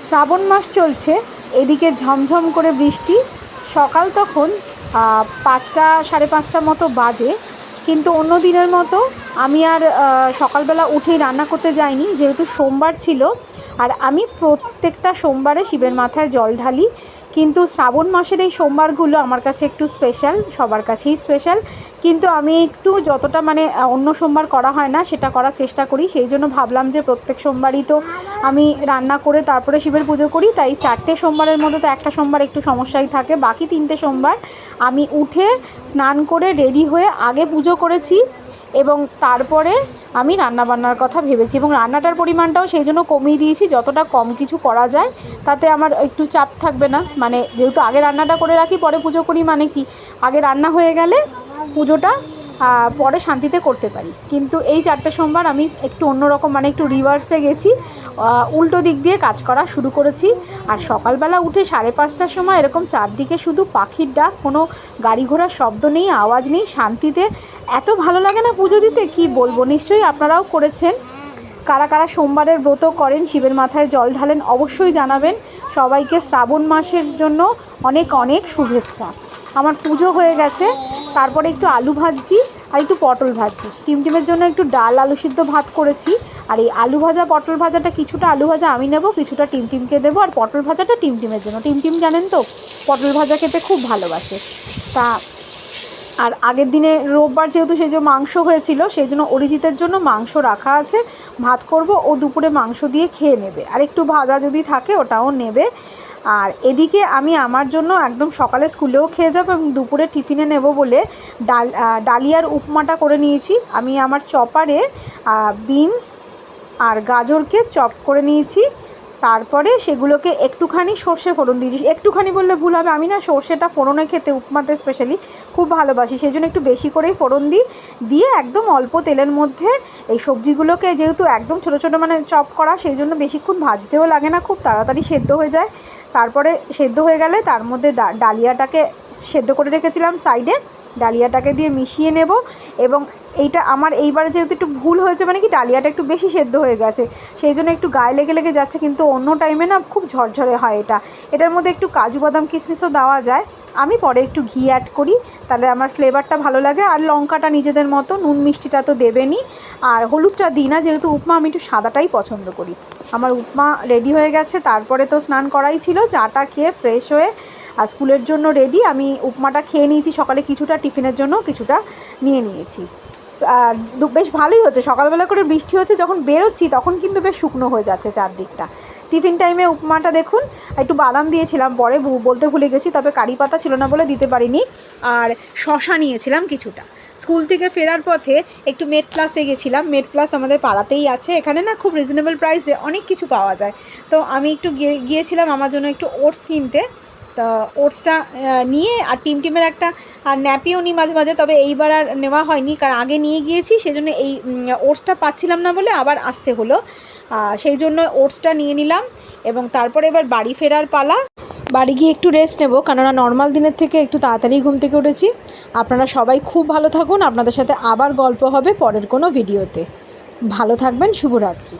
শ্রাবণ মাস চলছে, এদিকে ঝমঝম করে বৃষ্টি। সকাল তখন 5টা সাড়ে 5টা মতো বাজে, কিন্তু অন্য দিনের মতো আমি আর সকালবেলা উঠেই রান্না করতে যাইনি, যেহেতু সোমবার ছিল। আর আমি প্রত্যেকটা সোমবারে শিবের মাথায় জল ঢালি, কিন্তু শ্রাবণ মাসের এই সোমবারগুলো আমার কাছে একটু স্পেশাল, সবার কাছেই স্পেশাল, কিন্তু আমি একটু যতটা অন্য সোমবার করা হয় না সেটা করার চেষ্টা করি। সেই জন্য ভাবলাম যে প্রত্যেক সোমবারই তো আমি রান্না করে তারপরে শিবের পুজো করি, তাই 4টে সোমবারের মধ্যে তো একটা সোমবার একটু সমস্যাই থাকে। বাকি 3টে সোমবার আমি উঠে স্নান করে রেডি হয়ে আগে পুজো করেছি, এবং তারপরে আমি রান্নাবান্নার কথা ভেবেছি, এবং রান্নাটার পরিমাণটাও সেই জন্য কমিয়ে দিয়েছি, যতটা কম কিছু করা যায় তাতে আমার একটু চাপ থাকবে না। যেহেতু আগে রান্নাটা করে রাখি পরে পুজো করি, কি আগে রান্না হয়ে গেলে পুজোটা পরে শান্তিতে করতে পারি। কিন্তু এই 4টে সোমবার আমি একটু অন্যরকম, একটু রিভার্সে গেছি, উল্টো দিক দিয়ে কাজ করা শুরু করেছি। আর সকালবেলা উঠে 5:30টার সময় এরকম চারদিকে শুধু পাখির ডাক, কোনো গাড়ি ঘোড়ার শব্দ নেই, আওয়াজ নেই, শান্তিতে এত ভালো লাগে না পুজো দিতে, কি বলবো। নিশ্চয়ই আপনারাও করেছেন। কারা কারা সোমবারের ব্রত করেন, শিবের মাথায় জল ঢালেন, অবশ্যই জানাবেন। সবাইকে শ্রাবণ মাসের জন্য অনেক অনেক শুভেচ্ছা। আমার পুজো হয়ে গেছে, তারপরে একটু আলু ভাজছি আর একটু পটল ভাজছি। টিমটিমের জন্য একটু ডাল আলু সিদ্ধ ভাত করেছি। আর এই আলু ভাজা পটল ভাজাটা, কিছুটা আলু ভাজা আমি নেব, কিছুটা টিমটিমকে দেবো, আর পটল ভাজাটা টিমটিমের জন্য। টিমটিম জানেন তো পটল ভাজা খেতে খুব ভালোবাসে। আর আগের দিনে রোববার যেহেতু সেই যে মাংস হয়েছিল, সেই জন্য অরিজিতের জন্য মাংস রাখা আছে, ভাত করব, ও দুপুরে মাংস দিয়ে খেয়ে নেবে, আর একটু ভাজা যদি থাকে ওটাও নেবে। আর এদিকে আমি আমার জন্য একদম সকালে স্কুলেও খেয়ে যাবো এবং দুপুরে টিফিনে নেব বলে ডালিয়ার উপমাটা করে নিয়েছি। আমি আমার চপারে বিনস আর গাজরকে চপ করে নিয়েছি, তারপরে সেগুলোকে একটুখানি সর্ষে ফোড়ন দিয়েছি। একটুখানি বললে ভুল হবে, আমি না সর্ষেটা ফোড়নে খেতে উপমাতে স্পেশালি খুব ভালোবাসি, সেই জন্য একটু বেশি করেই ফোড়ন দিয়ে একদম অল্প তেলের মধ্যে এই সবজিগুলোকে, যেহেতু একদম ছোটো ছোটো চপ করা, সেই জন্য বেশিক্ষণ ভাজতেও লাগে না, খুব তাড়াতাড়ি সেদ্ধ হয়ে যায়। তারপরে সেদ্ধ হয়ে গেলে তার মধ্যে ডালিয়াটাকে সেদ্ধ করে রেখেছিলাম সাইডে, ডালিয়াটাকে দিয়ে মিশিয়ে নেব। এবং এইটা আমার এইবারে যেহেতু একটু ভুল হয়েছে, কি ডালিয়াটা একটু বেশি সেদ্ধ হয়ে গেছে, সেই জন্য একটু গায়ে লেগে লেগে যাচ্ছে, কিন্তু অন্য টাইমে না খুব ঝরঝরে হয় এটার মধ্যে একটু কাজু বাদাম কিশমিশও দেওয়া যায়। আমি পরে একটু ঘি অ্যাড করি, তাহলে আমার ফ্লেভারটা ভালো লাগে। আর লঙ্কাটা নিজেদের মতো, নুন মিষ্টিটা তো দেবেনই, আর হলুদটা দিই না, যেহেতু উপমা আমি একটু সাদাটাই পছন্দ করি। আমার উপমা রেডি হয়ে গেছে, তারপরে তো স্নান করাই ছিল, চাটা খেয়ে ফ্রেশ হয়ে আর স্কুলের জন্য রেডি। আমি উপমাটা খেয়ে নিয়েছি সকালে, কিছুটা টিফিনের জন্য কিছুটা নিয়ে নিয়েছি। বেশ ভালোই হচ্ছে, সকালবেলা করে বৃষ্টি হচ্ছে, যখন বেরোচ্ছি তখন কিন্তু বেশ শুকনো হয়ে যাচ্ছে চারদিকটা। টিফিন টাইমে উপমাটা দেখুন, একটু বাদাম দিয়েছিলাম, পরে বলতে ভুলে গেছি, তবে কারি পাতা ছিল না বলে দিতে পারিনি। আর শশা নিয়েছিলাম কিছুটা। স্কুল থেকে ফেরার পথে একটু মেড প্লাসে গেছিলাম। মেড প্লাস আমাদের পাড়াতেই আছে, এখানে না খুব রিজনেবল প্রাইসে অনেক কিছু পাওয়া যায়। তো আমি একটু গিয়েছিলাম আমার জন্য একটু ওটস কিনতে। তা ওটসটা নিয়ে, আর টিমটিমের একটা ন্যাপিও নিই মাঝে মাঝে, তবে এইবার আর নেওয়া হয়নি, কারণ আগে নিয়ে গিয়েছি, সেজন্য এই ওটসটা পাচ্ছিলাম না বলে আবার আসতে হলো। সেই জন্য ওটসটা নিয়ে নিলাম, এবং তারপরে এবার বাড়ি ফেরার পালা। বাড়ি গিয়ে একটু রেস্ট নেব, কেননা নর্মাল দিনের থেকে একটু তাড়াতাড়ি ঘুম থেকে উঠেছি। আপনারা সবাই খুব ভালো থাকুন, আপনাদের সাথে আবার গল্প হবে পরের কোনো ভিডিওতে। ভালো থাকবেন, শুভরাত্রি।